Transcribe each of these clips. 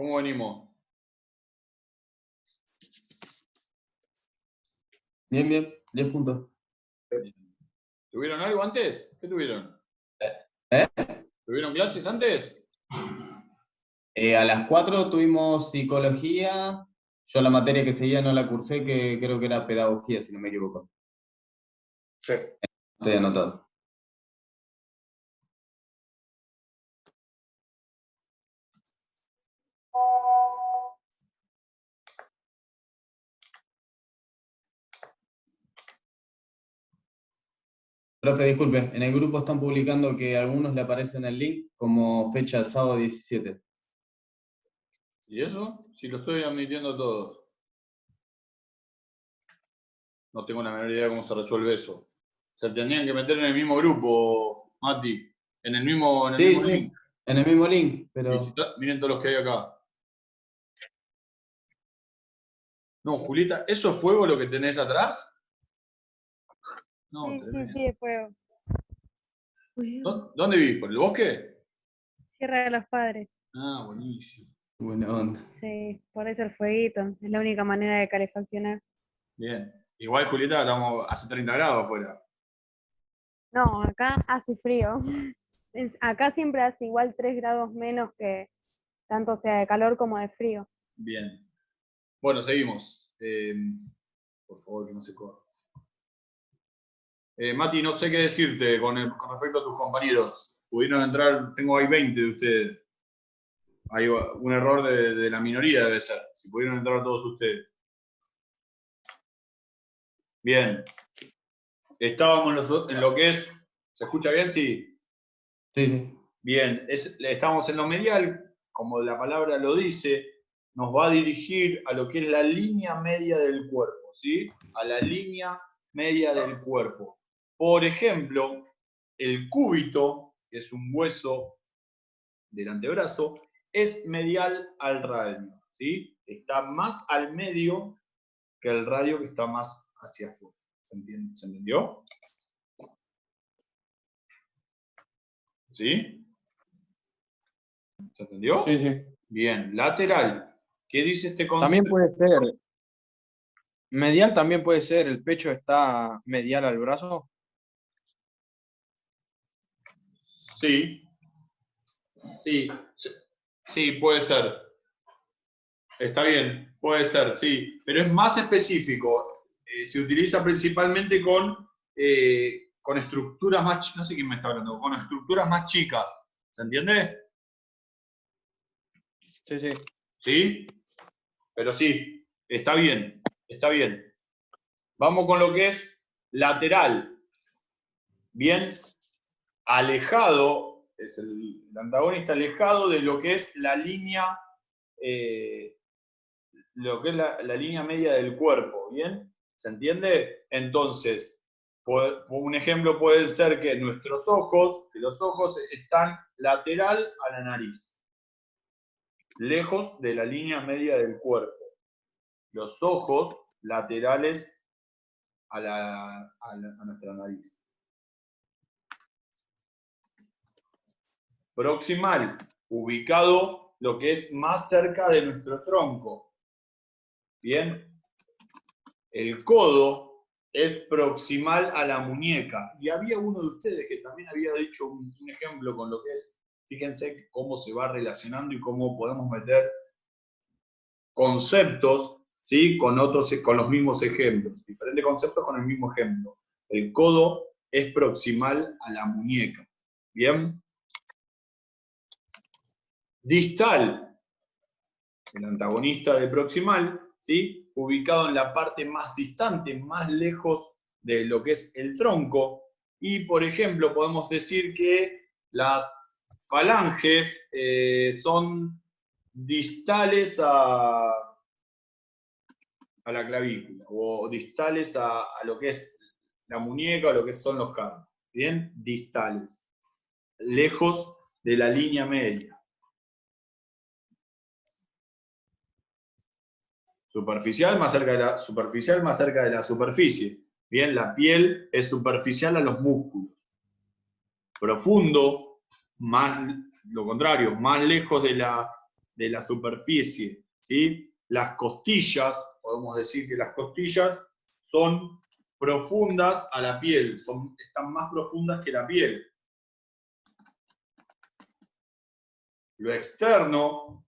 ¿Cómo venimos? Bien, bien, 10 puntos. ¿Tuvieron algo antes? ¿Qué tuvieron? ¿Eh? ¿Tuvieron clases antes? A las 4 tuvimos psicología. Yo la materia que seguía no la cursé, que creo que era pedagogía, si no me equivoco. Sí. Estoy anotado. Profe, disculpe, en el grupo están publicando que a algunos le aparece en el link como fecha de sábado 17. ¿Y eso? Si lo estoy admitiendo todos. No tengo la menor idea de cómo se resuelve eso. Se tendrían que meter en el mismo grupo, Mati. En el mismo Sí, link. en el mismo link, Y pero... miren todos los que hay acá. No, Julieta, ¿eso es fuego lo que tenés atrás? No, Sí, tremendo. sí, fuego. ¿Dónde vivís? ¿Por el bosque? Sierra de los Padres. Ah, buenísimo. Buena onda. Sí, por eso el fueguito. Es la única manera de calefaccionar. Bien. Igual, Julieta, estamos hace 30 grados afuera. No, acá hace frío. Acá siempre hace igual 3 grados menos que tanto sea de calor como de frío. Bien. Bueno, seguimos. Por favor, que no se corra. Mati, no sé qué decirte con respecto a tus compañeros. Pudieron entrar, tengo ahí 20 de ustedes. Hay un error de la minoría debe ser, si pudieron entrar todos ustedes. Bien. Estábamos en lo que es... ¿Se escucha bien? Sí. Sí. Bien. Estamos en lo medial, como la palabra lo dice, nos va a dirigir a lo que es la línea media del cuerpo, ¿sí? A la línea media del cuerpo. Por ejemplo, el cúbito, que es un hueso del antebrazo, es medial al radio, ¿sí? Está más al medio que el radio que está más hacia afuera. ¿Se entendió? ¿Sí? ¿Se entendió? Sí, sí. Bien. Lateral. ¿Qué dice este concepto? También puede ser. Medial también puede ser. El pecho está medial al brazo. Sí. Sí. Sí, puede ser. Está bien, puede ser, sí. Pero es más específico. Se utiliza principalmente con estructuras más chicas. No sé quién me está hablando. Con estructuras más chicas. ¿Se entiende? Sí, sí. ¿Sí? Pero sí, está bien. Está bien. Vamos con lo que es lateral. Bien alejado, es el antagonista alejado de lo que es la línea, lo que es la línea media del cuerpo, ¿bien? ¿Se entiende? Entonces, un ejemplo puede ser que nuestros ojos, que los ojos están lateral a la nariz, lejos de la línea media del cuerpo. Los ojos laterales a nuestra nariz. Proximal, ubicado lo que es más cerca de nuestro tronco. Bien. El codo es proximal a la muñeca. Y había uno de ustedes que también había dicho un ejemplo con lo que es, fíjense cómo se va relacionando y cómo podemos meter conceptos, ¿sí? con los mismos ejemplos. Diferentes conceptos con el mismo ejemplo. El codo es proximal a la muñeca. Bien. Distal, el antagonista de proximal, ¿sí? Ubicado en la parte más distante, más lejos de lo que es el tronco. Y, por ejemplo, podemos decir que las falanges son distales a la clavícula, o distales a lo que es la muñeca, o lo que son los carnes. ¿Bien? Distales. Lejos de la línea media. Superficial más cerca de la superficie. Bien, la piel es superficial a los músculos. Profundo, más lo contrario, más lejos de de la superficie, ¿sí? Las costillas, podemos decir que las costillas son profundas a la piel, están más profundas que la piel. Lo externo,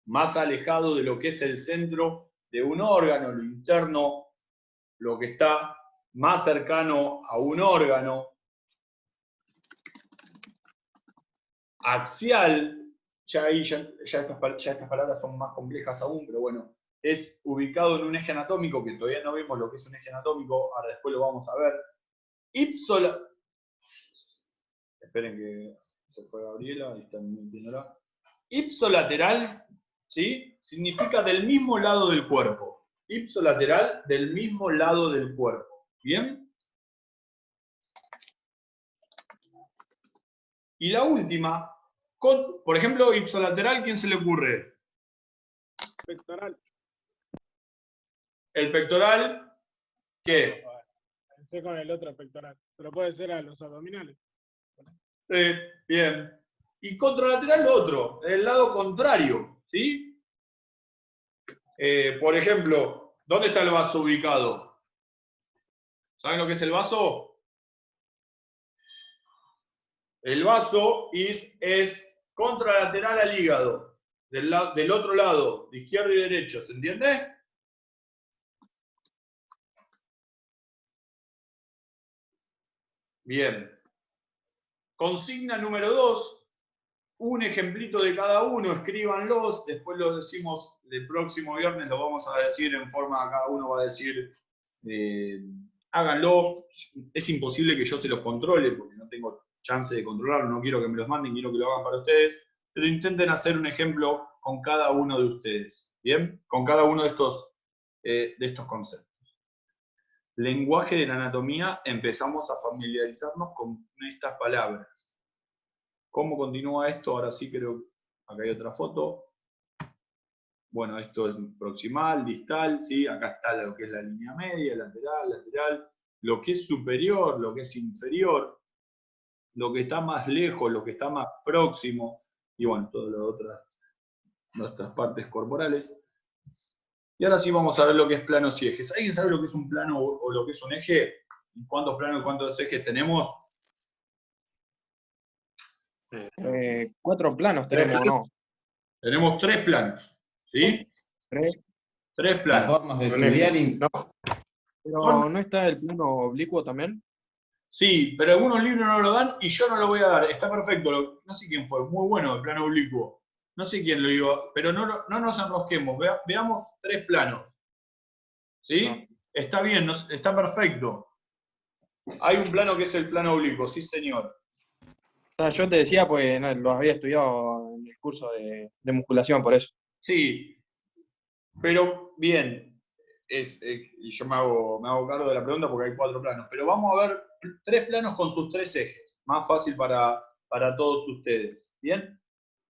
más alejado de lo que es el centro de un órgano, lo interno, lo que está más cercano a un órgano. Axial, ya estas palabras son más complejas aún, pero bueno, es ubicado en un eje anatómico, que todavía no vemos lo que es un eje anatómico, ahora después lo vamos a ver. Esperen que se fue Gabriela, ahí están mintiéndola. Ipsolateral, ¿sí? Significa del mismo lado del cuerpo. Ipsolateral, del mismo lado del cuerpo. ¿Bien? Y la última, por ejemplo, ipsolateral, ¿quién se le ocurre? Pectoral. El pectoral, ¿qué? Pensé con el otro pectoral. Pero puede ser a los abdominales. Bien. Y contralateral lo otro, el lado contrario, ¿sí? Por ejemplo, ¿dónde está el vaso ubicado? ¿Saben lo que es el vaso? El vaso es contralateral al hígado, del otro lado, de izquierdo y derecho, ¿se entiende? Bien. Consigna número 2. Un ejemplito de cada uno, escríbanlos, después lo decimos el próximo viernes, lo vamos a decir en forma, cada uno va a decir, háganlo. Es imposible que yo se los controle, porque no tengo chance de controlarlo, no quiero que me los manden, quiero que lo hagan para ustedes, pero intenten hacer un ejemplo con cada uno de ustedes, ¿bien? Con cada uno de estos conceptos. Lenguaje de la anatomía, empezamos a familiarizarnos con estas palabras. ¿Cómo continúa esto? Ahora sí creo, acá hay otra foto. Bueno, esto es proximal, distal, ¿sí? Acá está lo que es la línea media, lateral, lo que es superior, lo que es inferior, lo que está más lejos, lo que está más próximo, y bueno, todas las otras partes corporales. Y ahora sí vamos a ver lo que es planos y ejes. ¿Alguien sabe lo que es un plano o lo que es un eje? ¿Cuántos planos y cuántos ejes tenemos? 4 planos tenemos, ¿no? Tenemos 3 planos, ¿sí? 3. 3 Las planos. formas de estudiar y Pero ¿no está el plano oblicuo también? Sí, pero algunos libros no lo dan y yo no lo voy a dar. Está perfecto. No sé quién fue, muy bueno el plano oblicuo. No sé quién lo dijo, pero no nos enrosquemos. Veamos 3 planos. ¿Sí? No. Está bien, está perfecto. Hay un plano que es el plano oblicuo, sí señor. O sea, yo te decía, pues no, lo había estudiado en el curso de musculación, por eso. Sí, pero bien. Y yo me hago cargo de la pregunta porque hay 4 planos. Pero vamos a ver 3 planos con sus 3 ejes. Más fácil para todos ustedes. ¿Bien?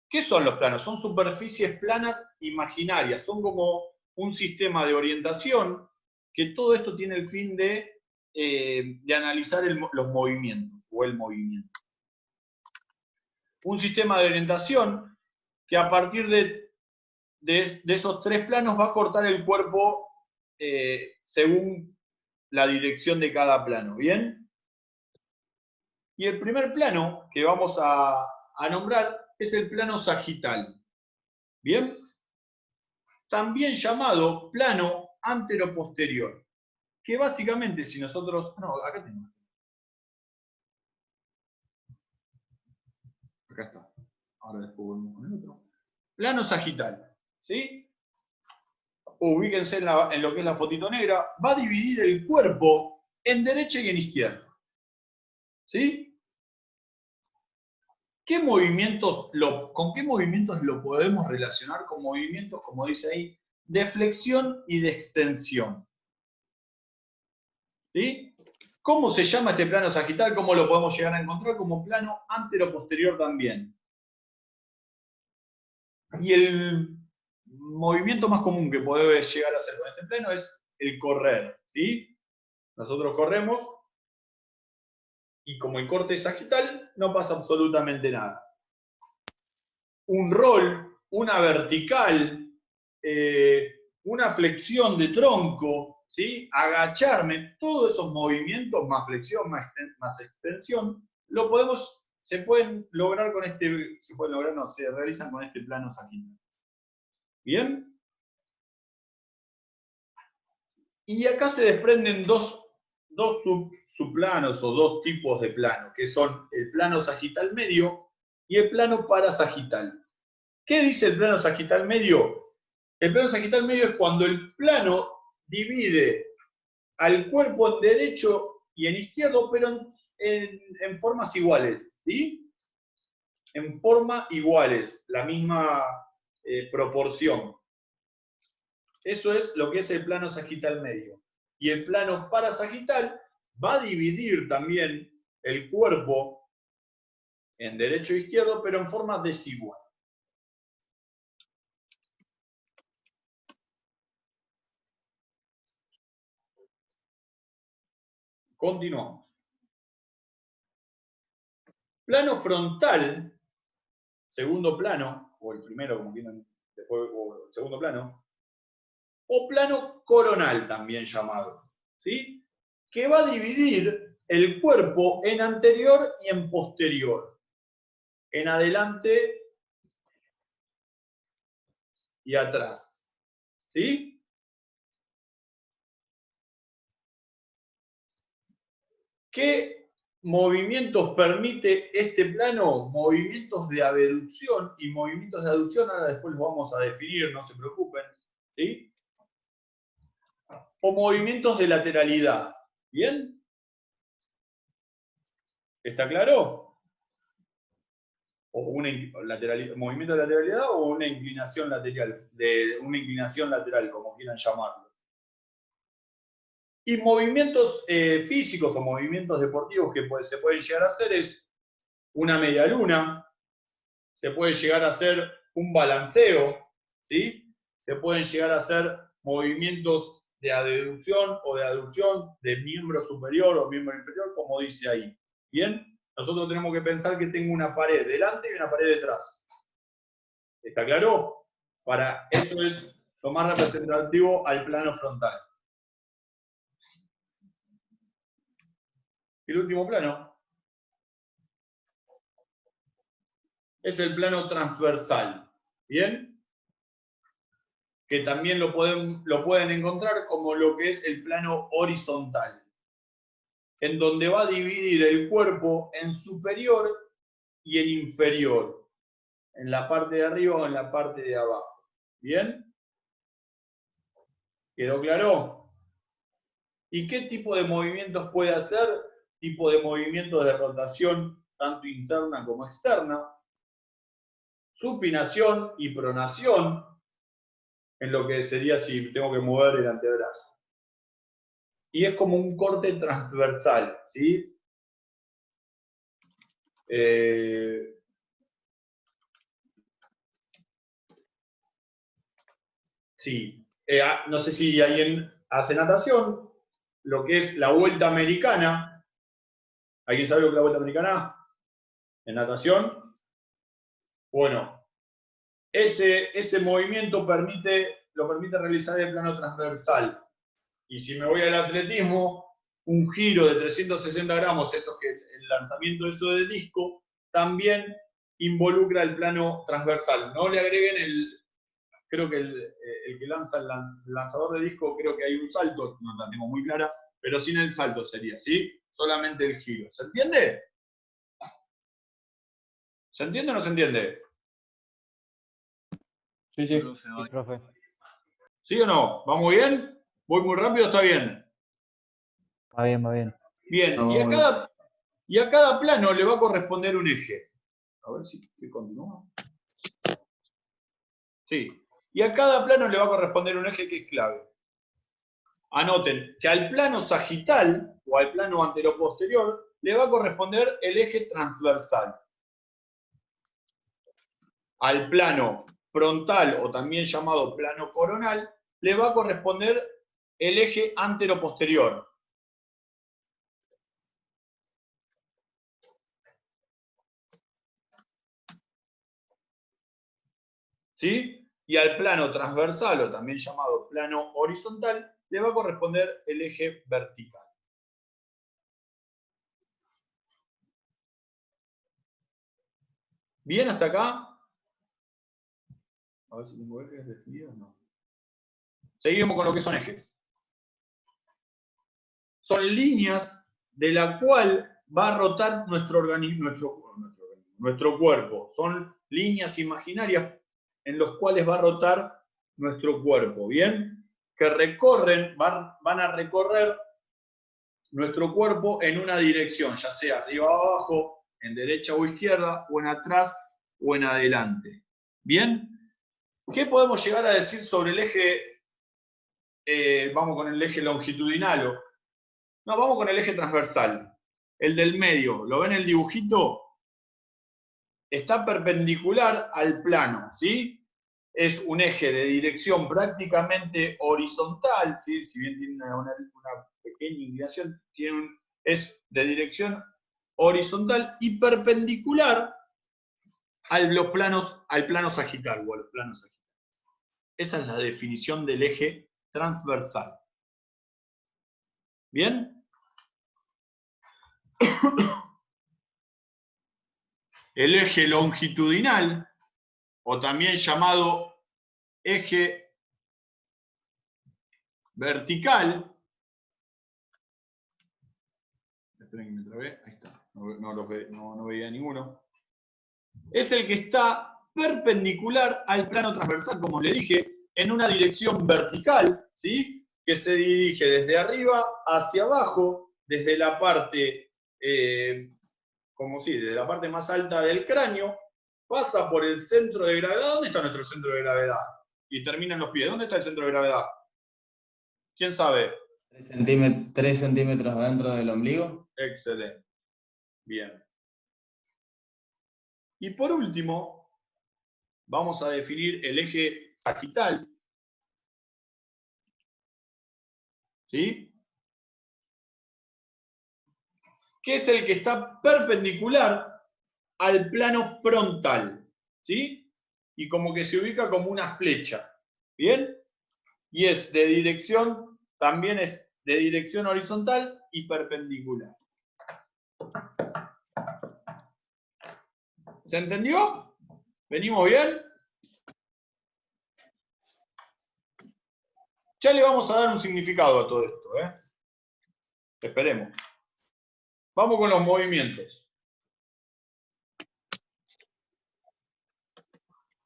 ¿Qué son los planos? Son superficies planas imaginarias. Son como un sistema de orientación que todo esto tiene el fin de analizar los movimientos o el movimiento. Un sistema de orientación que a partir de esos 3 planos va a cortar el cuerpo según la dirección de cada plano. ¿Bien? Y el primer plano que vamos a nombrar es el plano sagital. ¿Bien? También llamado plano anteroposterior. Que básicamente si nosotros... No, acá tengo. Acá está. Ahora después volvemos con el otro. Plano sagital. ¿Sí? Ubíquense en lo que es la fotito negra. Va a dividir el cuerpo en derecha y en izquierda. ¿Sí? ¿Con qué movimientos lo podemos relacionar? Con movimientos, como dice ahí, de flexión y de extensión. ¿Sí? ¿Cómo se llama este plano sagital? ¿Cómo lo podemos llegar a encontrar? Como plano anteroposterior también. Y el movimiento más común que puede llegar a hacer con este plano es el correr. ¿Sí? Nosotros corremos y como el corte es sagital, no pasa absolutamente nada. Un roll, una vertical, una flexión de tronco, ¿sí? Agacharme, todos esos movimientos, más flexión, más extensión, se pueden lograr con se realizan con este plano sagital. ¿Bien? Y acá se desprenden dos subplanos o dos tipos de plano, que son el plano sagital medio y el plano parasagital. ¿Qué dice el plano sagital medio? El plano sagital medio es cuando el plano divide al cuerpo en derecho y en izquierdo, pero en formas iguales, ¿sí? En forma iguales, la misma proporción. Eso es lo que es el plano sagital medio. Y el plano parasagital va a dividir también el cuerpo en derecho e izquierdo, pero en forma desigual. Continuamos. Plano frontal, segundo plano, o el primero, como quieran, después, o el segundo plano, o plano coronal también llamado, ¿sí? Que va a dividir el cuerpo en anterior y en posterior, en adelante y atrás, ¿sí? ¿Qué movimientos permite este plano? Movimientos de abducción, y movimientos de aducción ahora después los vamos a definir, no se preocupen, ¿sí? O movimientos de lateralidad, ¿bien? ¿Está claro? O movimiento de lateralidad o una inclinación lateral, como quieran llamarlo. Y movimientos físicos o movimientos deportivos que se pueden llegar a hacer es una media luna, se puede llegar a hacer un balanceo, ¿sí? Se pueden llegar a hacer movimientos de abducción o de aducción de miembro superior o miembro inferior, como dice ahí. ¿Bien? Nosotros tenemos que pensar que tengo una pared delante y una pared detrás. ¿Está claro? Para eso es lo más representativo al plano frontal. Y el último plano es el plano transversal. ¿Bien? Que también lo pueden encontrar como lo que es el plano horizontal, en donde va a dividir el cuerpo en superior y en inferior, en la parte de arriba o en la parte de abajo. ¿Bien? ¿Quedó claro? ¿Y qué tipo de movimientos puede hacer? Tipo de movimientos de rotación, tanto interna como externa, supinación y pronación, en lo que sería si tengo que mover el antebrazo. Y es como un corte transversal, ¿sí? Sí. No sé si alguien hace natación, lo que es la vuelta americana. ¿Alguien sabe lo que es la vuelta americana? En natación. Bueno, ese movimiento lo permite realizar el plano transversal. Y si me voy al atletismo, un giro de 360 gramos, el lanzamiento de disco, también involucra el plano transversal. No le agreguen creo que el que lanza el lanzador de disco, creo que hay un salto, no la tengo muy clara, pero sin el salto sería, ¿sí? Solamente el giro. ¿Se entiende? ¿Se entiende o no se entiende? Sí, sí. Profe, Sí, profe. ¿Sí o no? ¿Vamos bien? ¿Voy muy rápido? ¿Está bien? Va bien, va bien. Bien, No, y a cada plano le va a corresponder un eje. A ver si continúa. Sí. Y a cada plano le va a corresponder un eje que es clave. Anoten que al plano sagital o al plano anteroposterior le va a corresponder el eje transversal. Al plano frontal o también llamado plano coronal le va a corresponder el eje anteroposterior. ¿sí? Y al plano transversal, o también llamado plano horizontal, le va a corresponder el eje vertical. ¿Bien hasta acá? A ver si tengo ejes definidos. No. Seguimos con lo que son ejes. Son líneas de la cual va a rotar nuestro organismo, nuestro cuerpo. Son líneas imaginarias en las cuales va a rotar nuestro cuerpo, ¿bien? Que recorren, van a recorrer nuestro cuerpo en una dirección, ya sea arriba o abajo, en derecha o izquierda, o en atrás o en adelante. ¿Bien? ¿Qué podemos llegar a decir sobre el eje, vamos con el eje longitudinal? No, vamos con el eje transversal. El del medio, ¿lo ven el dibujito? Está perpendicular al plano, ¿sí? Es un eje de dirección prácticamente horizontal, ¿sí? Si bien tiene una pequeña inclinación, es de dirección horizontal y perpendicular al plano sagital o a los planos sagitales. Esa es la definición del eje transversal. ¿Bien? El eje longitudinal, o también llamado eje vertical, esperen que me trabé, ahí está, no veía ninguno, es el que está perpendicular al plano transversal, como le dije, en una dirección vertical, ¿sí? Que se dirige desde arriba hacia abajo, desde la parte, desde la parte más alta del cráneo, pasa por el centro de gravedad. ¿Dónde está nuestro centro de gravedad? Y termina en los pies. ¿Dónde está el centro de gravedad? ¿Quién sabe? 3 centímetros adentro del ombligo. Excelente. Bien. Y por último, vamos a definir el eje sagital. ¿Sí? Que es el que está perpendicular al plano frontal. ¿Sí? Y como que se ubica como una flecha. ¿Bien? Y es de dirección, también es de dirección horizontal y perpendicular. ¿Se entendió? ¿Venimos bien? Ya le vamos a dar un significado a todo esto, ¿eh? Esperemos. Vamos con los movimientos.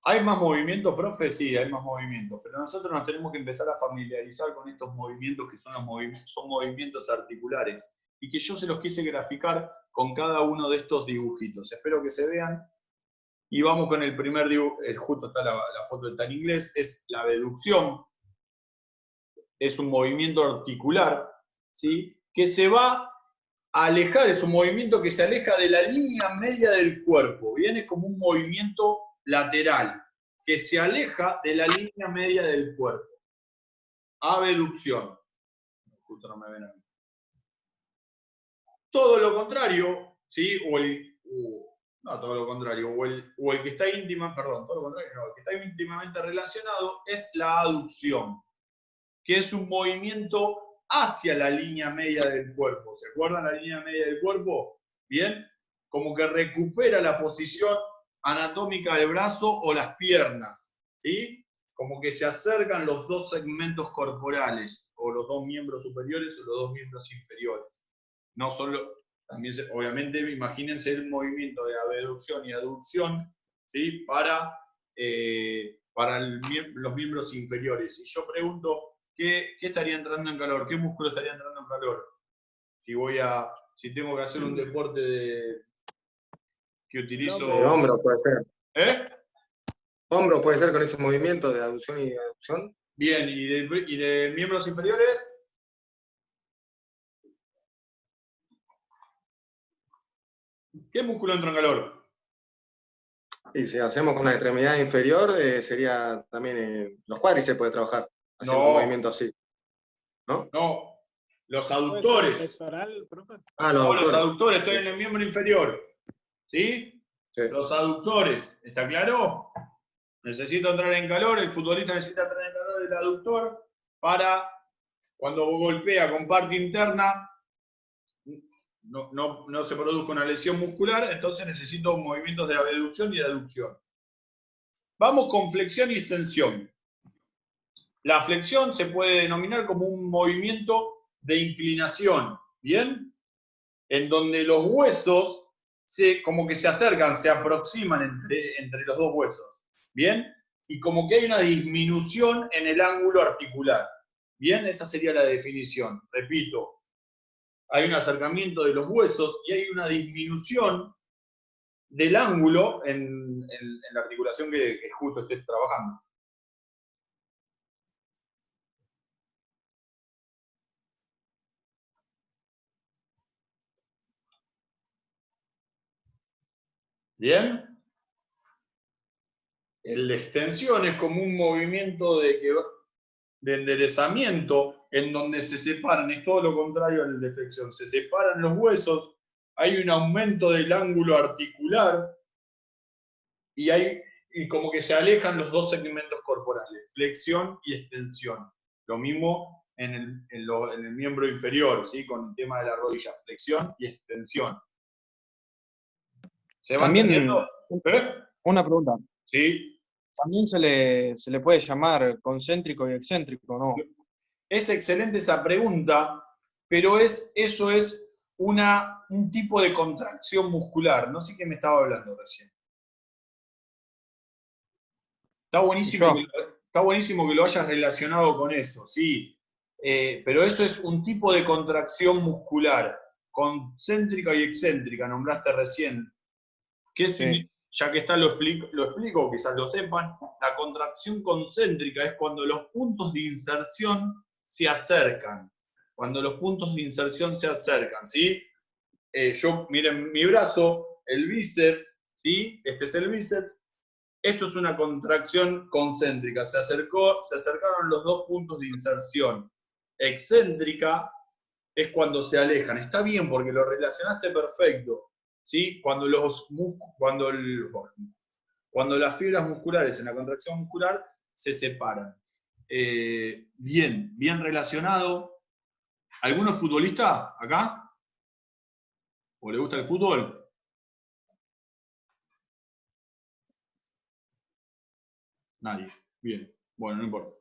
¿Hay más movimientos, profe? Sí, hay más movimientos, pero nosotros nos tenemos que empezar a familiarizar con estos movimientos que son movimientos articulares y que yo se los quise graficar con cada uno de estos dibujitos. Espero que se vean. Y vamos con el primer dibujo, justo está la foto está en inglés, es la abducción. Es un movimiento articular, ¿sí? Que se va a alejar, es un movimiento que se aleja de la línea media del cuerpo, ¿bien? Es como un movimiento lateral, que se aleja de la línea media del cuerpo. Abducción. Justo no me ven a mí. Todo lo contrario, ¿sí? Todo lo contrario, o el que está el que está íntimamente relacionado es la aducción, que es un movimiento hacia la línea media del cuerpo. ¿Se acuerdan la línea media del cuerpo? ¿Bien? Como que recupera la posición anatómica del brazo o las piernas, ¿sí? Como que se acercan los dos segmentos corporales, o los dos miembros superiores o los dos miembros inferiores. No solo, también obviamente imagínense el movimiento de abducción y aducción, ¿sí? Para los miembros inferiores. Y yo pregunto, ¿qué estaría entrando en calor? ¿Qué músculo estaría entrando en calor? Si tengo que hacer un deporte que utilizo... Hombro puede ser. ¿Eh? Hombro puede ser con ese movimiento de aducción y aducción. Bien, ¿y de miembros inferiores? ¿Qué músculo entra en calor? Y si hacemos con la extremidad inferior, sería también los cuádriceps puede trabajar, haciendo un movimiento así. ¿No? No, los aductores. Pectoral, profe. Los aductores, estoy en el miembro inferior. ¿Sí? Sí. Los aductores, ¿está claro? Necesito entrar en calor, el futbolista necesita entrar en calor del aductor para, cuando golpea con parte interna, no se produzca una lesión muscular, entonces necesito movimientos de abducción y de aducción. Vamos con flexión y extensión. La flexión se puede denominar como un movimiento de inclinación, ¿bien? En donde los huesos como que se acercan, se aproximan entre los dos huesos, ¿bien? Y como que hay una disminución en el ángulo articular, ¿bien? Esa sería la definición. Repito, hay un acercamiento de los huesos y hay una disminución del ángulo en la articulación que justo estés trabajando. ¿Bien? El de extensión es como un movimiento de enderezamiento en donde se separan, es todo lo contrario al de flexión, se separan los huesos, hay un aumento del ángulo articular y como que se alejan los dos segmentos corporales, flexión y extensión. Lo mismo en el miembro inferior, ¿sí? Con el tema de la rodilla, flexión y extensión. ¿Se va También, entendiendo? una pregunta. Sí. También se le puede llamar concéntrico y excéntrico, ¿no? Es excelente esa pregunta, pero eso es un tipo de contracción muscular. No sé qué me estaba hablando recién. Está buenísimo que lo hayas relacionado con eso, sí. Pero eso es un tipo de contracción muscular, concéntrica y excéntrica, nombraste recién. ¿Qué significa? Ya que está lo explico, quizás lo sepan. La contracción concéntrica es cuando los puntos de inserción se acercan. Cuando los puntos de inserción se acercan, ¿sí? Miren mi brazo, el bíceps, ¿sí? Este es el bíceps. Esto es una contracción concéntrica. Se acercaron los dos puntos de inserción. Excéntrica es cuando se alejan. Está bien porque lo relacionaste perfecto. ¿Sí? Cuando las fibras musculares en la contracción muscular se separan. Bien relacionado. ¿Alguno es futbolista acá? ¿O le gusta el fútbol? Nadie. Bien. Bueno, no importa.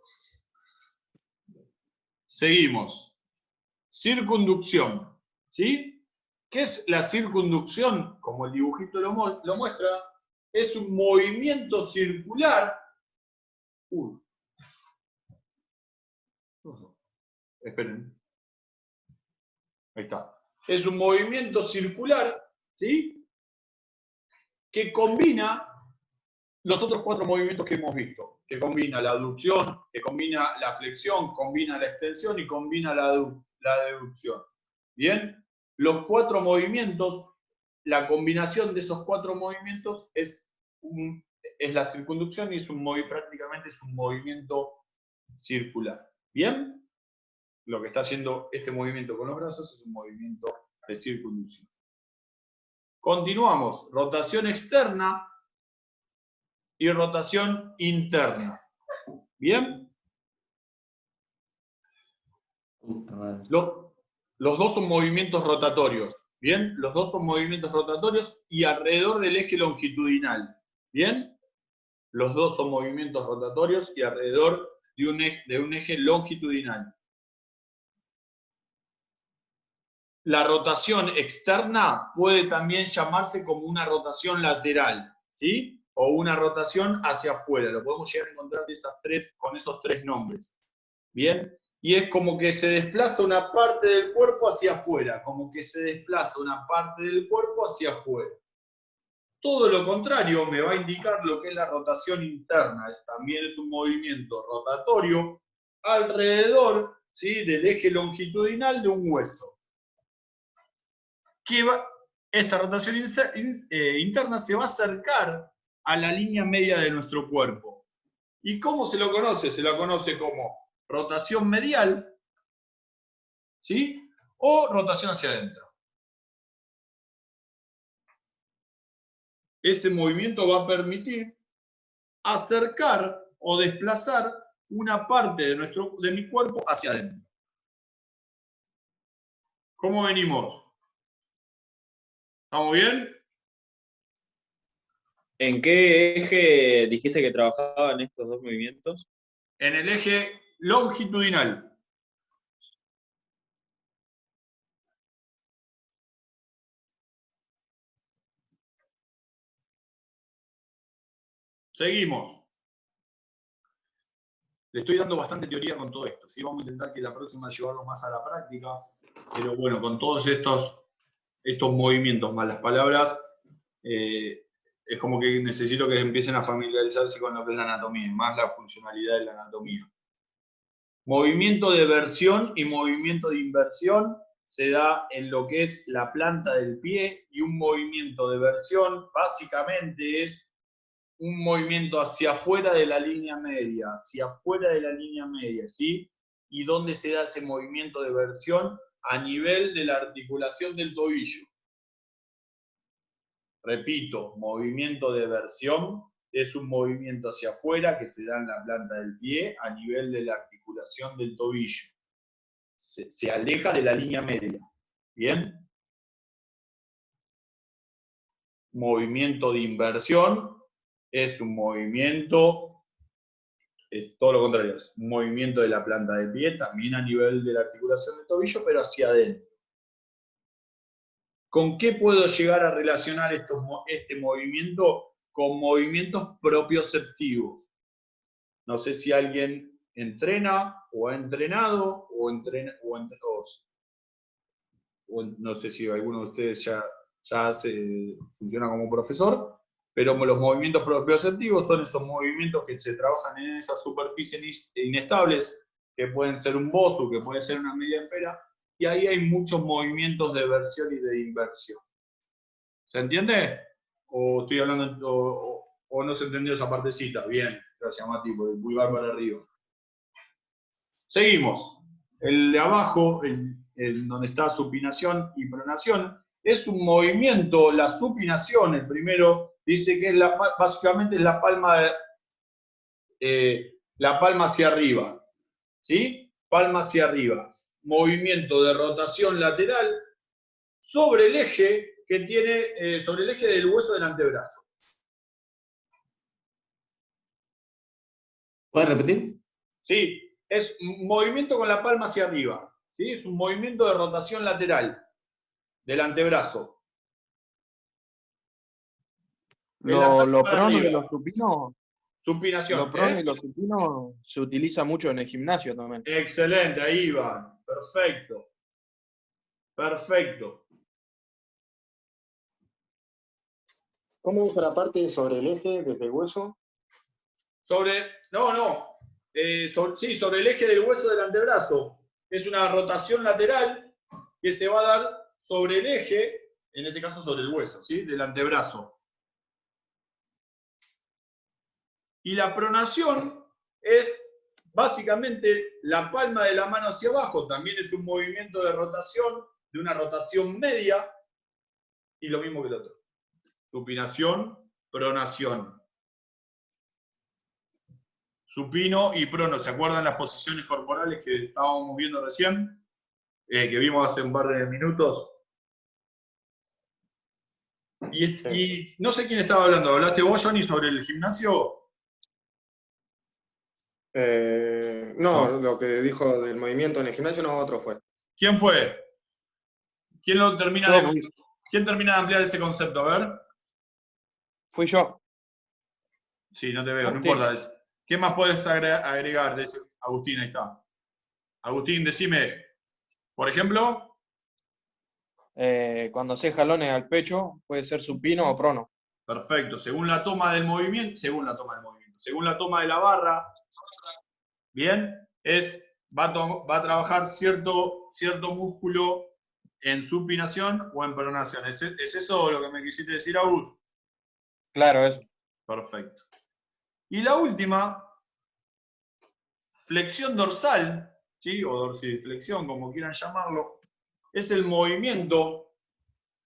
Seguimos. Circunducción. ¿Sí? ¿Qué es la circunducción? Como el dibujito lo muestra, es un movimiento circular. Esperen. Ahí está. Es un movimiento circular, ¿sí? Que combina los otros 4 movimientos que hemos visto. Que combina la aducción, que combina la flexión, combina la extensión y combina la deducción. ¿Bien? Los 4 movimientos, la combinación de esos 4 movimientos es la circunducción y prácticamente es un movimiento circular. ¿Bien? Lo que está haciendo este movimiento con los brazos es un movimiento de circunducción. Continuamos. Rotación externa y rotación interna. ¿Bien? Los dos son movimientos rotatorios. ¿Bien? Los dos son movimientos rotatorios y alrededor del eje longitudinal. ¿Bien? Los dos son movimientos rotatorios y alrededor de un eje longitudinal. La rotación externa puede también llamarse como una rotación lateral, ¿sí? O una rotación hacia afuera. Lo podemos llegar a encontrar con esos 3 nombres. ¿Bien? Y es como que se desplaza una parte del cuerpo hacia afuera, como que se desplaza una parte del cuerpo hacia afuera. Todo lo contrario me va a indicar lo que es la rotación interna. También es un movimiento rotatorio alrededor, ¿sí?, del eje longitudinal de un hueso. Esta rotación interna se va a acercar a la línea media de nuestro cuerpo. ¿Y cómo se lo conoce? Se la conoce como rotación medial, ¿sí?, o rotación hacia adentro. Ese movimiento va a permitir acercar o desplazar una parte de mi cuerpo hacia adentro. ¿Cómo venimos? ¿Estamos bien? ¿En qué eje dijiste que trabajaban estos dos movimientos? En el eje longitudinal. Seguimos. Le estoy dando bastante teoría con todo esto. ¿Sí? Vamos a intentar que la próxima llevarlo más a la práctica. Pero bueno, con todos estos movimientos más las palabras, es como que necesito que empiecen a familiarizarse con lo que es la anatomía, más la funcionalidad de la anatomía. Movimiento de versión y movimiento de inversión se da en lo que es la planta del pie, y un movimiento de versión básicamente es un movimiento hacia afuera de la línea media, ¿sí? ¿Y dónde se da ese movimiento de versión? A nivel de la articulación del tobillo. Repito, movimiento de versión es un movimiento hacia afuera que se da en la planta del pie a nivel de la articulación del tobillo. Se aleja de la línea media. ¿Bien? Movimiento de inversión es un movimiento, todo lo contrario, es un movimiento de la planta del pie, también a nivel de la articulación del tobillo, pero hacia adentro. ¿Con qué puedo llegar a relacionar este movimiento? Con movimientos propioceptivos. No sé si alguien entrena o ha entrenado o no sé si alguno de ustedes ya funciona como profesor, pero los movimientos propioceptivos son esos movimientos que se trabajan en esas superficies inestables, que pueden ser un bozo, que puede ser una media esfera, y ahí hay muchos movimientos de versión y de inversión. ¿Se entiende? ¿O estoy hablando, o no se entendió esa partecita? Bien, gracias Mati, por el pulgar para arriba. Seguimos. El de abajo, donde está supinación y pronación, es un movimiento. La supinación, el primero, dice que básicamente es la palma hacia arriba. ¿Sí? Palma hacia arriba. Movimiento de rotación lateral sobre el eje que tiene, sobre el eje del hueso del antebrazo. ¿Puedes repetir? Sí, es un movimiento con la palma hacia arriba. ¿Sí? Es un movimiento de rotación lateral del antebrazo. Lo prono y lo supino. Supinación. Lo prono y lo supino se utiliza mucho en el gimnasio también. Excelente, ahí van. Perfecto. Perfecto. ¿Cómo dijo la parte sobre el eje desde el hueso? Sobre el eje del hueso del antebrazo. Es una rotación lateral que se va a dar sobre el eje, en este caso sobre el hueso, ¿sí? Del antebrazo. Y la pronación es básicamente la palma de la mano hacia abajo. También es un movimiento de rotación, de una rotación media, y lo mismo que el otro. Supinación, pronación. Supino y prono. ¿Se acuerdan las posiciones corporales que estábamos viendo recién? Que vimos hace un par de minutos. Y no sé quién estaba hablando. ¿Hablaste vos, Johnny, sobre el gimnasio? No, lo que dijo del movimiento en el gimnasio, no, otro fue. ¿Quién fue? ¿Quién termina de ampliar ese concepto? A ver. Fui yo. Sí, no te veo, Agustín. no importa. ¿Qué más puedes agregar de ese? Agustín, ahí está. Agustín, decime, por ejemplo. Cuando haces jalones al pecho, puede ser supino o prono. Perfecto, según la toma de la barra, bien, va a trabajar cierto músculo en supinación o en pronación. ¿Es eso lo que me quisiste decir, Agus? Claro, eso. Perfecto. Y la última, flexión dorsal, ¿sí? O dorsiflexión, como quieran llamarlo, es el movimiento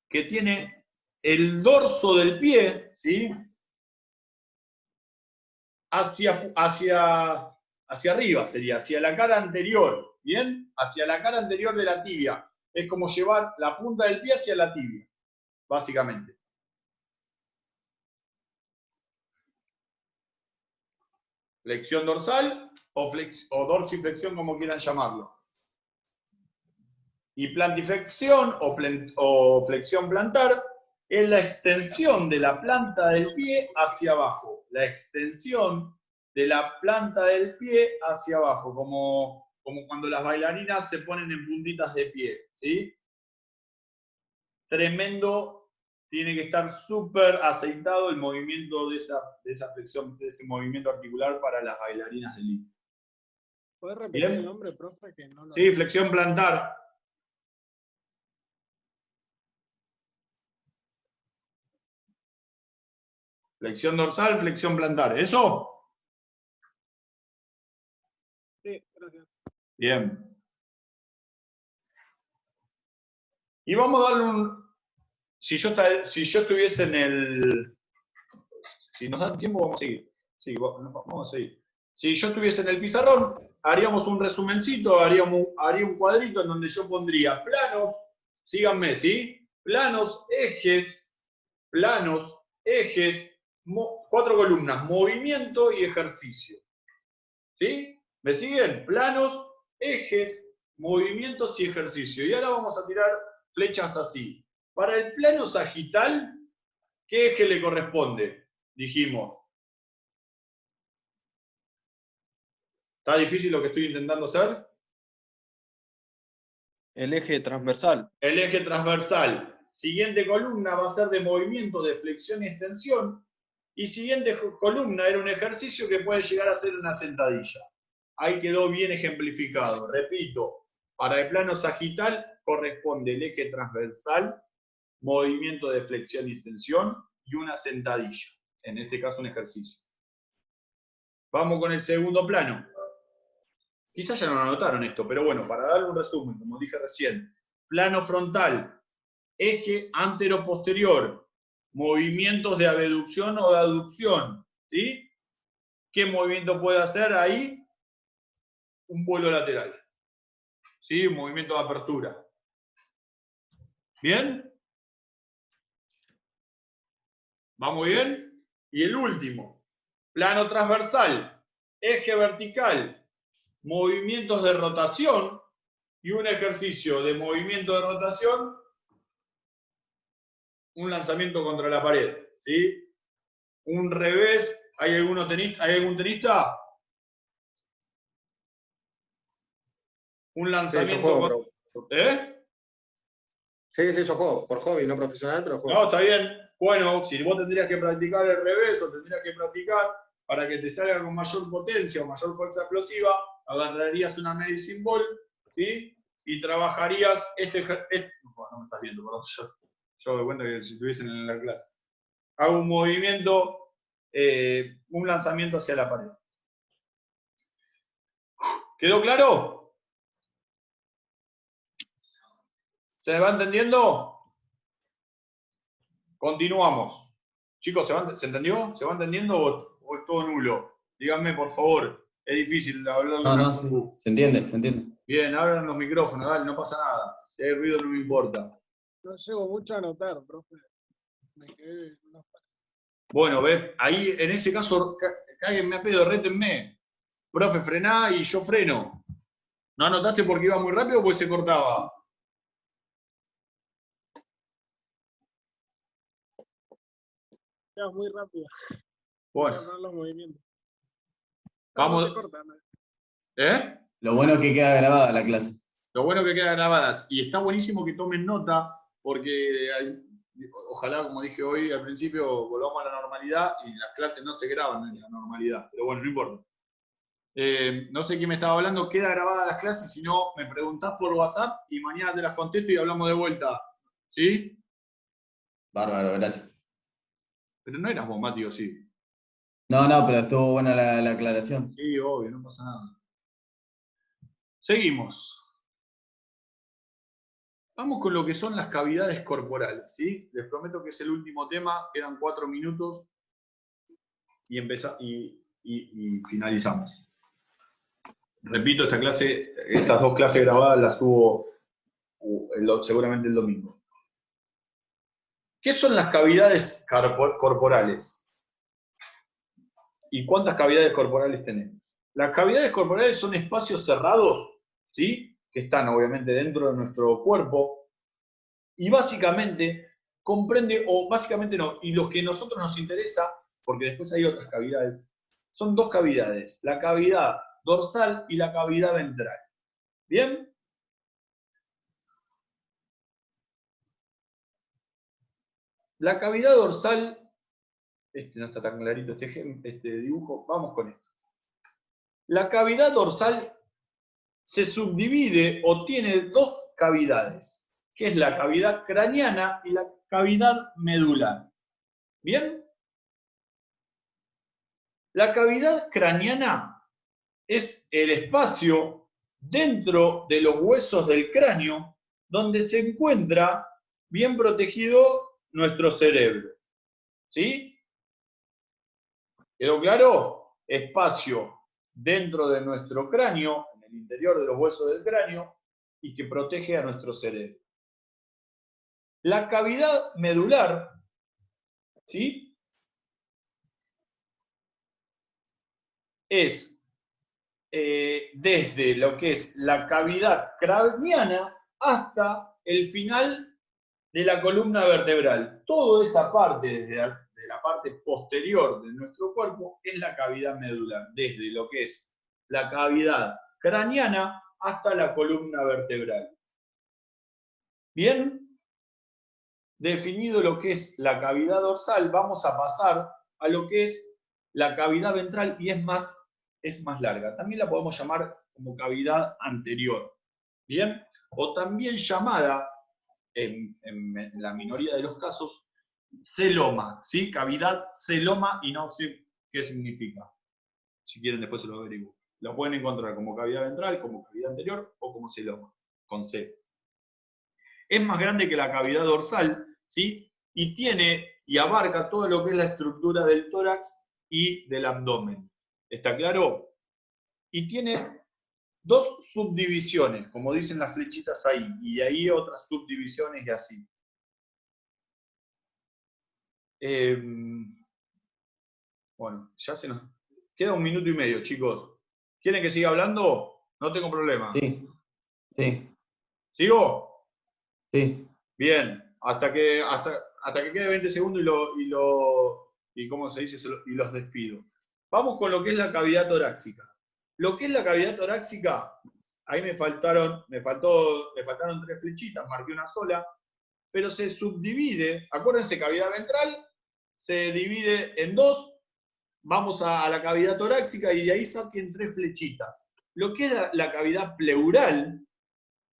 que tiene el dorso del pie, ¿sí? hacia arriba sería, hacia la cara anterior, ¿bien? Hacia la cara anterior de la tibia. Es como llevar la punta del pie hacia la tibia, básicamente. Flexión dorsal o dorsiflexión, como quieran llamarlo. Y plantiflexión o flexión plantar es la extensión de la planta del pie hacia abajo. La extensión de la planta del pie hacia abajo, como cuando las bailarinas se ponen en puntitas de pie, ¿sí? Tremendo, tiene que estar súper aceitado el movimiento de esa flexión, de ese movimiento articular para las bailarinas de elite. ¿Puedes repetir Bien. el nombre, profe? Que no lo... Sí, flexión plantar. Flexión dorsal, flexión plantar. ¿Eso? Sí, gracias. Bien. Y vamos a darle un... Si yo estuviese en el... Si nos dan tiempo, vamos a seguir. Sí, vamos a seguir. Si yo estuviese en el pizarrón, haríamos un resumencito, haría un cuadrito en donde yo pondría planos, síganme, ¿sí? Planos, ejes, 4 columnas, movimiento y ejercicio. ¿Sí? ¿Me siguen? Planos, ejes, movimientos y ejercicio. Y ahora vamos a tirar flechas así. Para el plano sagital, ¿qué eje le corresponde? Dijimos. ¿Está difícil lo que estoy intentando hacer? El eje transversal. El eje transversal. Siguiente columna va a ser de movimiento, de flexión y extensión. Y siguiente columna era un ejercicio que puede llegar a ser una sentadilla. Ahí quedó bien ejemplificado. Repito, para el plano sagital corresponde el eje transversal, movimiento de flexión y extensión y una sentadilla. En este caso un ejercicio. Vamos con el segundo plano. Quizás ya no anotaron esto, pero bueno, para darle un resumen, como dije recién. Plano frontal, eje antero-posterior, movimientos de abducción o de aducción, ¿sí? ¿Qué movimiento puede hacer ahí? Un vuelo lateral, ¿sí? Un movimiento de apertura. ¿Bien? ¿Vamos bien? Y el último, plano transversal, eje vertical, movimientos de rotación y un ejercicio de movimiento de rotación, un lanzamiento contra la pared, ¿sí? Un revés. ¿Hay algún tenista? Un lanzamiento. Sí, yo juego, ¿Eh? Sí, yo juego, por hobby, no profesional, pero juego. No, está bien. Bueno, si vos tendrías que practicar el revés o tendrías que practicar para que te salga con mayor potencia o mayor fuerza explosiva, agarrarías una medicine ball, ¿sí? Y trabajarías no me estás viendo, perdón, yo doy cuenta que si estuviesen en la clase. Hago un movimiento, un lanzamiento hacia la pared. ¿Quedó claro? ¿Se va entendiendo? Continuamos. Chicos, ¿se entendió? ¿Se va entendiendo o es todo nulo? Díganme, por favor. Es difícil hablar. No, sí. Se entiende. Bien, abran los micrófonos, dale, no pasa nada. Si hay ruido no me importa. No llego mucho a anotar, profe. Me quedé... Bueno, ¿ves? Ahí, en ese caso, cáguenme a pedo, rétenme. Profe, frená y yo freno. ¿No anotaste porque iba muy rápido o porque se cortaba? Quedas muy rápido. Bueno. Los movimientos. Vamos. No se corta, ¿no? ¿Eh? Lo bueno es que queda grabada la clase. Lo bueno que queda grabada. Y está buenísimo que tomen nota, porque ojalá, como dije hoy al principio, volvamos a la normalidad y las clases no se graban en la normalidad. Pero bueno, no importa. No sé quién me estaba hablando, queda grabada las clases, si no, me preguntás por WhatsApp y mañana te las contesto y hablamos de vuelta. ¿Sí? Bárbaro, gracias. Pero no eras vos, Mati, ¿o sí? No, pero estuvo buena la aclaración. Sí, obvio, no pasa nada. Seguimos. Vamos con lo que son las cavidades corporales, ¿sí? Les prometo que es el último tema, quedan 4 minutos y y finalizamos. Repito, estas dos clases grabadas las subo seguramente el domingo. ¿Qué son las cavidades corporales? ¿Y cuántas cavidades corporales tenemos? Las cavidades corporales son espacios cerrados, ¿sí? Que están obviamente dentro de nuestro cuerpo, y básicamente comprende, o básicamente no, y lo que a nosotros nos interesa, porque después hay otras cavidades, son dos cavidades, la cavidad dorsal y la cavidad ventral. ¿Bien? La cavidad dorsal, no está tan clarito este dibujo, vamos con esto. La cavidad dorsal se subdivide o tiene dos cavidades, que es la cavidad craneana y la cavidad medular. ¿Bien? La cavidad craneana es el espacio dentro de los huesos del cráneo donde se encuentra bien protegido nuestro cerebro. ¿Sí? ¿Quedó claro? Espacio dentro de nuestro cráneo, en el interior de los huesos del cráneo, y que protege a nuestro cerebro. La cavidad medular, ¿sí? Es desde lo que es la cavidad craneana hasta el final de la columna vertebral. Toda esa parte, desde la parte posterior de nuestro cuerpo, es la cavidad medular, desde lo que es la cavidad craneana hasta la columna vertebral. Bien, definido lo que es la cavidad dorsal, vamos a pasar a lo que es la cavidad ventral, y es más larga. También la podemos llamar como cavidad anterior. Bien, o también llamada, en la minoría de los casos, celoma, ¿sí? Cavidad celoma, y no sé qué significa. Si quieren después se lo averiguo. Lo pueden encontrar como cavidad ventral, como cavidad anterior o como celoma, con C. Es más grande que la cavidad dorsal, ¿sí? Y abarca todo lo que es la estructura del tórax y del abdomen. ¿Está claro? Y tiene dos subdivisiones, como dicen las flechitas ahí, y de ahí otras subdivisiones y así. Bueno, ya se nos queda 1 minuto y medio, chicos. ¿Quieren que siga hablando? No tengo problema. Sí, sí, ¿Sigo? sí. Bien, hasta que quede 20 segundos y ¿cómo se dice? Y los despido. Vamos con lo que es la cavidad torácica. Lo que es la cavidad torácica, ahí me faltaron 3 flechitas, marqué una sola, pero se subdivide, acuérdense, cavidad ventral, se divide en dos, vamos a la cavidad torácica y de ahí saquen 3 flechitas. Lo que es la cavidad pleural,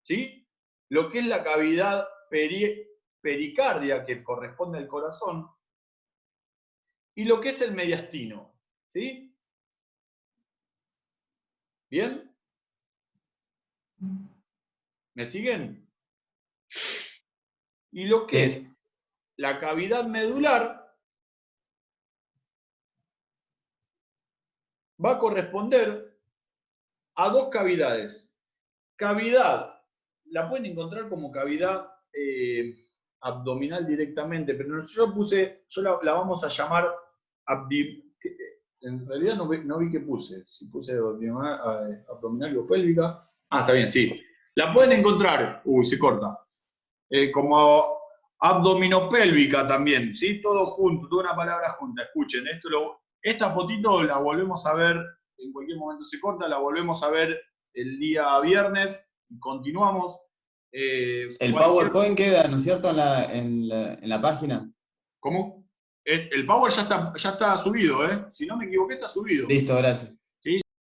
¿sí? Lo que es la cavidad pericardia, que corresponde al corazón, y lo que es el mediastino, ¿sí? ¿Bien? ¿Me siguen? Y lo que es la cavidad medular va a corresponder a 2 cavidades. Cavidad, la pueden encontrar como cavidad abdominal directamente, pero la vamos a llamar en realidad no vi qué puse. Si puse abdominal o pélvica. Ah, está bien, sí. La pueden encontrar, se corta, como abdominopélvica también, ¿sí? Todo junto, toda una palabra junta. Escuchen, esta fotito la volvemos a ver, en cualquier momento se corta, la volvemos a ver el día viernes, continuamos. El PowerPoint queda, ¿no es cierto?, en la página. ¿Cómo? El Power ya está subido, ¿eh? Si no me equivoqué, está subido. Listo, gracias.